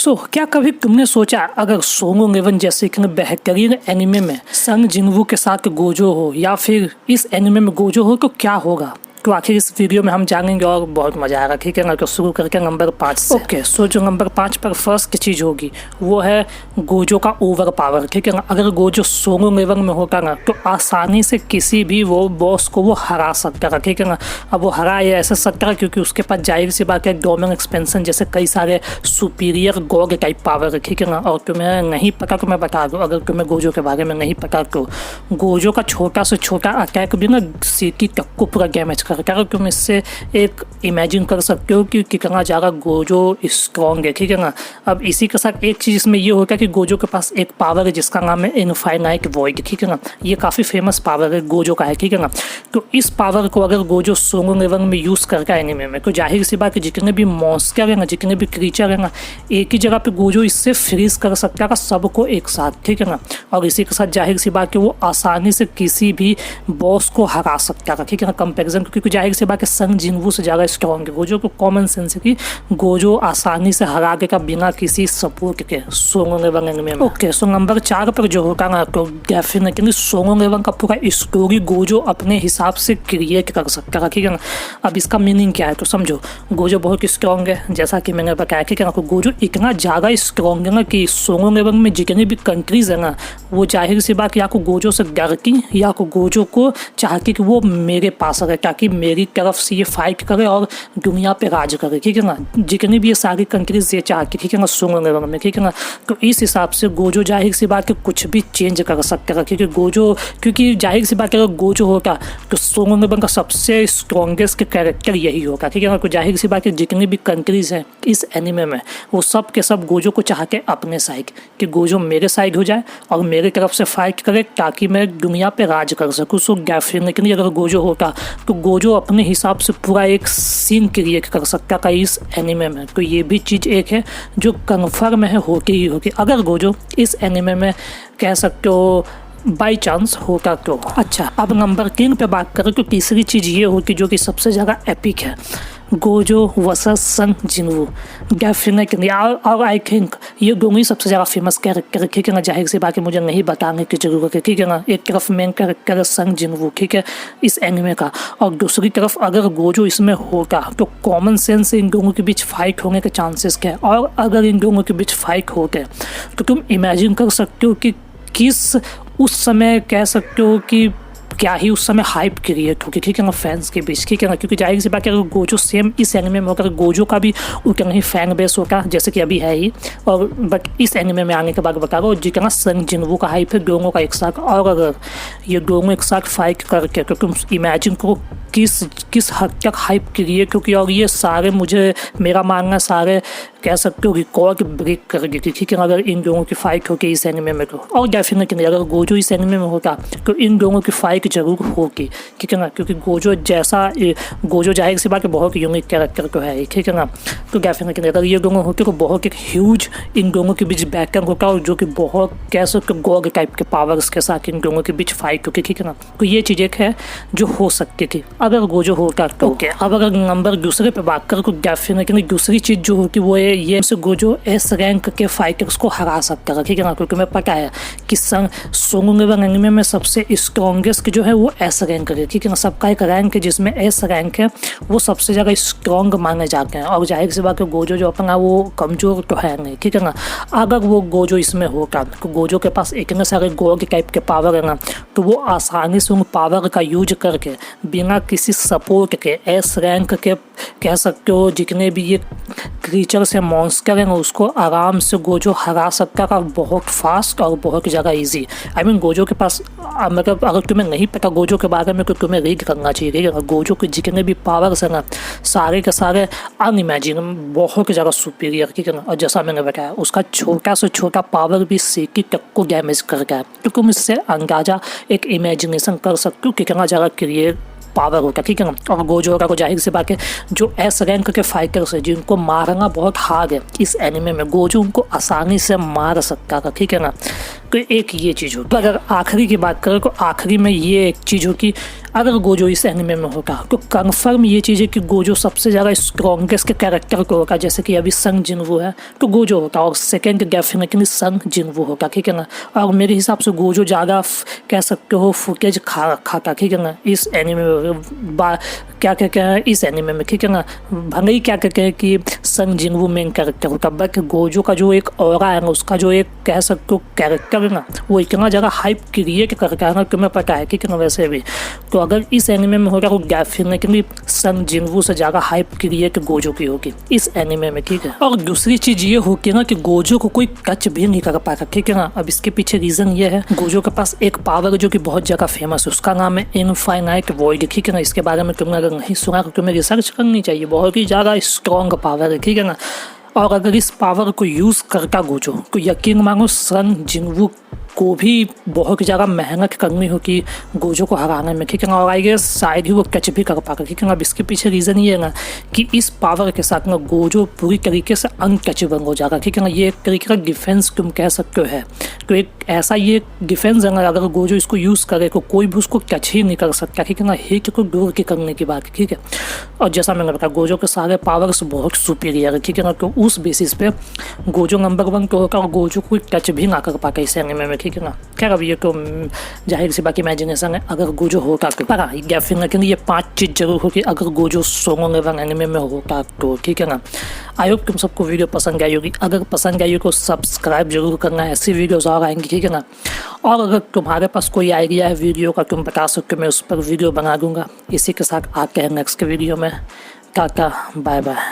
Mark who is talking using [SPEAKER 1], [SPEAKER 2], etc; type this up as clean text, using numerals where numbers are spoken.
[SPEAKER 1] क्या कभी तुमने सोचा अगर सोंगोंग एवन जैसे कि बेहतरीन एनिमे में संग जिनवू के साथ गोजो हो या फिर इस एनिमे में गोजो हो तो क्या होगा। तो आखिर इस वीडियो में हम जानेंगे और बहुत मजा आएगा। ठीक है ना, तो शुरू करके नंबर 5 से। ओके, सो जो नंबर 5 पर फर्स्ट चीज़ होगी वो है गोजो का ओवर पावर। ठीक है ना, अगर गोजो सोंगोंग एवन में होता ना तो आसानी से किसी भी वो बॉस को वो हरा सकता है। ठीक है ना, अब वो हरा ये ऐसे सकता है क्योंकि उसके पास जाहिर सी बात है डोमेन एक्सपेंशन जैसे कई सारे सुपीरियर गॉड टाइप पावर है। ठीक है ना, और तुम्हें नहीं पता तो मैं बता दूँ, अगर तुम्हें गोजो के बारे में नहीं पता तो गोजो का छोटा से छोटा अटैक भी ना सीटी तक को पूरा डैमेज करता है। तुम इससे एक इमेजिन कर सकते हो कि कितना ज़्यादा गोजो स्ट्रॉन्ग है। ठीक है ना, अब इसी के साथ एक चीज़ इसमें ये होगा कि गोजो के पास एक पावर है जिसका नाम है इनफाइनाइट वॉइड। ठीक है ना, ये काफ़ी फेमस पावर है गोजो का है। ठीक है ना, तो इस पावर को अगर गोजो सोंगोंग एवन में यूज़ करके एनिमे में तो जाहिर सी बात है जितने भी मॉन्स्टर है ना, जितने भी क्रीचर है ना, एक ही जगह पे गोजो इससे फ्रीज कर सकता है सबको एक साथ। ठीक है ना, और इसी के साथ जाहिर सी बात है वो आसानी से किसी भी बॉस को हरा सकता है। ठीक है ना, कंपेरिजन क्योंकि जाहिर सी बात है संग जिनवू से ज़्यादा स्ट्रॉन्ग है। गोजो को कॉमन सेंस है कि गोजो आसानी से हरा देगा बिना किसी सपोर्ट के सोंगोंग एवन एनिमे में। ओके, सो नंबर 4 पर जो होगा ना तो डेफिनेटली सोंगोंग एवन का पूरा स्टोरी गोजो अपने हिसाब से क्रिएट कर सकता है। ठीक है ना, अब इसका मीनिंग क्या है तो समझो, गोजो बहुत स्ट्रॉन्ग है जैसा कि मैंने बताया। ठीक है ना, तो गोजो इतना ज़्यादा स्ट्रॉन्ग है ना कि सोंगोंग एवन में जितने भी कंट्रीज है ना वो जाहिर सी बात या को गोजो से डरती या को गोजो को चाहती कि वो मेरे पास रहे ताकि मेरी तरफ से ये फाइट करे और दुनिया पे राज करे। ठीक है ना, जितनी भी ये सारी कंट्रीज ये चाहती। ठीक है ना, सोंगोंग एवन में। ठीक है ना, तो इस हिसाब से गोजो जाहिर सी बात है कुछ भी चेंज कर सकता है क्योंकि जाहिर सी बात अगर गोजो होता तो सोंगोंग एवन का सबसे स्ट्रॉन्गेस्ट कैरेक्टर यही होगा। ठीक है ना, तो जाहिर सी बात है जितनी भी कंट्रीज हैं इस एनिमे में वो सब के सब गोजो को चाहते अपने साइड कि गोजो मेरे साइड हो जाए और मेरे तरफ से फाइट करे ताकि मैं दुनिया पे राज कर सकूँ। सो डेफिनेटली अगर गोजो होता तो गोजो अपने हिसाब से पूरा एक सीन क्रिएट कर सकता है इस एनिमे में। तो ये भी चीज़ एक है जो कन्फर्म है होती ही होगी अगर गोजो इस एनिमे में कह सकते हो बाई चांस होता तो। अच्छा, अब नंबर 3 पे बात करें तो तीसरी चीज़ ये होगी जो कि सबसे ज़्यादा एपिक है, गोजो वर्सेस संग जिनवू। डेफिनेटली और आई थिंक ये दोनों ही सबसे ज़्यादा फेमस कैरेक्टर है। ठीक है ना, जाहिर सी बात है मुझे नहीं बताने की ज़रूरत है। ठीक है ना, एक तरफ मेन कैरेक्टर है संग जिनवू, ठीक है, इस एनिमे का, और दूसरी तरफ अगर गोजो इसमें होता तो कॉमन सेंस से इन दोनों के बीच फाइट होने के चांसेस क्या है। और अगर इन दोनों के बीच फाइट होते तो तुम इमेजिन कर सकते हो कि किस उस समय कह सकते हो कि क्या ही उस समय हाइप क्रिएट होगी। ठीक है ना, फैंस के बीच। ठीक है ना, क्योंकि जाहिर सी बात है अगर गोजो सेम इस एनिमे में होकर गोजो का भी उतना ही फैन बेस होगा जैसे कि अभी है ही, और बट इस एनिमे में आने के बाद बता रहा हूँ जितना संग जिनवू का हाइप है दोनों का एक साथ, और अगर ये दोनों एक साथ फाइट करके तो तुम इमेजिन करो किस हद तक हाइप क्रिएट होगी। और ये सारे मुझे मेरा मानना सारे कह सकते हो रिकॉर्ड ब्रेक कर देती। ठीक है, अगर इन दोनों की फाइट होगी इस एनिमे में तो। और डेफिनेटली अगर गोजो इस एनिमे में होता तो इन दोनों की फाइट जरूर होगी। ठीक है ना, क्योंकि गोजो जाहिर सी बात है बहुत यूनिक कैरेक्टर तो है। ठीक है ना, तो डेफिनेटली अगर ये दोनों होते तो बहुत एक ह्यूज इन दोनों के बीच बैटल होता और जो कि बहुत कह सकते गॉड टाइप के पावर्स के साथ इन दोनों के बीच फाइट होती। ठीक है ना, तो ये चीज़ एक है जो हो सकती थी अगर गोजो होता तो। ओके, अब अगर नंबर दूसरे पे बात करें तो डेफिनेटली दूसरी चीज़ जो होती वो है ये से गोजो एस रैंक के फाइटर्स को हरा सकता है। ठीक है ना, क्योंकि मैं पता है कि सोंगोंग एवन एनिमे में सबसे स्ट्रॉन्गेस्ट जो है वो एस रैंक है। ठीक है ना, सबका एक रैंक है जिसमें एस रैंक है वो सबसे ज़्यादा स्ट्रॉन्ग माने जाते हैं। और जाहिर सी बात है गोजो जो अपना वो कमज़ोर तो है नहीं। ठीक है ना, अगर वो गोजो इसमें होता तो गोजो के पास इतने सारे गॉड टाइप के पावर है ना तो वो आसानी से उन पावर का यूज करके बिना किसी सपोर्ट के एस रैंक के कह सकते हो जितने भी ये क्रीचर से मॉन्स्टर हैं उसको आराम से गोजो हरा सकता है बहुत फास्ट और बहुत ज़्यादा इजी। आई मीन गोजो के पास मतलब अगर तुम्हें नहीं पता गोजो के बारे में तो तुम्हें रीड करना चाहिए। गोजो के जितने भी पावर्स हैं ना सारे के सारे अनइमेजिन बहुत ज़्यादा सुपीरियर। ठीक है ना, और जैसा मैंने बताया उसका छोटा से छोटा पावर भी सीकी तक को डैमेज करता है। तो तुम इससे अंदाजा एक इमेजिनेशन कर सकते हो कितना ज़्यादा क्रिएट पावर होता। ठीक है ना, और गोजो का को जाहिर सी बात है जो एस रैंक के फाइटर्स है जिनको मारना बहुत हार्ड है इस एनिमे में गोजो उनको आसानी से मार सकता था। ठीक है ना, तो एक ये चीज़ होगी। अगर आखिरी की बात करें तो आखिरी में ये एक चीज़ होगी, अगर गोजो इस एनिमे में होगा तो कंफर्म ये चीज़ है कि गोजो सबसे ज़्यादा स्ट्रॉन्गेस्ट के कैरेक्टर को होगा। जैसे कि अभी संग जिनवू है तो गोजो होगा, और सेकेंड डेफिनेटली संग जिनवू होगा, ठीक है ना। और मेरे हिसाब से गोजो ज़्यादा कह सकते हो फुटेज खाता, ठीक है ना, इस एनिमे में क्या कहते हैं इस एनिमे में, ठीक है ना। भले ही क्या कहते हैं कि संग जिनवू मेन कैरेक्टर होता, बट गोजो का जो एक ऑरा है ना, उसका जो एक कह सकते हो कैरेक्टर है ना, वो इतना ज़्यादा हाइप क्रिएट करता है ना, तुम्हें पता है, ठीक है ना। वैसे भी तो अगर इस एनिमे में होगा तो डेफिनेटली संग जिनवू से ज़्यादा हाइप क्रिएट गोजो की होगी इस एनिमे में, ठीक है। और दूसरी चीज़ ये होगी ना कि गोजो को कोई टच भी नहीं कर पाता, ठीक है ना। अब इसके पीछे रीज़न ये है, गोजो के पास एक पावर जो कि बहुत ज़्यादा फेमस है, उसका नाम है इनफाइनाइट वॉइड, ठीक है ना। इसके बारे में तुमने अगर नहीं सुना तो तुम्हें रिसर्च करनी चाहिए, बहुत ही ज़्यादा स्ट्रॉन्ग पावर है, ठीक है ना। और अगर इस पावर को यूज़ करता गोजो तो यकीन मानो संग जिनवू को भी बहुत ज़्यादा मेहनत करनी होगी गोजो को हराने में, ठीक है ना। और आई गेस शायद ही वो कैच भी कर पाएगा, ठीक है ना। अब इसके पीछे रीज़न ये है ना कि इस पावर के साथ ना गोजो पूरी तरीके से अनकैचेबल हो जाएगा, ठीक है ना। ये एक तरीके का डिफेंस तुम कह सकते हो है, तो एक ऐसा ये डिफेंस है ना, अगर गोजो इसको यूज़ करे तो कोई भी उसको कैच ही नहीं कर सकता, ठीक है ना। हिट को दूर की करने की बात, ठीक है। और जैसा मैंने बताया गोजो के सारे पावर्स बहुत सुपीरियर है, ठीक है ना। तो उस बेसिस पे गोजो नंबर 1 को होगा और गोजो कोई टच भी ना कर पाएगा इस एनिमे में, ठीक है ना। खैर अब ये तो जाहिर सी बाकी इमेजिनेशन है, अगर गोजो होगा तो पर डेफिनेटली ये 5 चीज़ जरूर होगी अगर गोजो सोंगो लेवल एनिमे में होगा तो, ठीक है ना। आई होप तुम सबको वीडियो पसंद आई होगी, अगर पसंद आई हो तो सब्सक्राइब जरूर करना है, ऐसी वीडियोज़ और आएंगी, ठीक है ना। और अगर तुम्हारे पास कोई आइडिया है वीडियो का तुम बता सकते हो, मैं उस पर वीडियो बना दूंगा। इसी के साथ आते हैं नेक्स्ट वीडियो में, टाटा बाय बाय।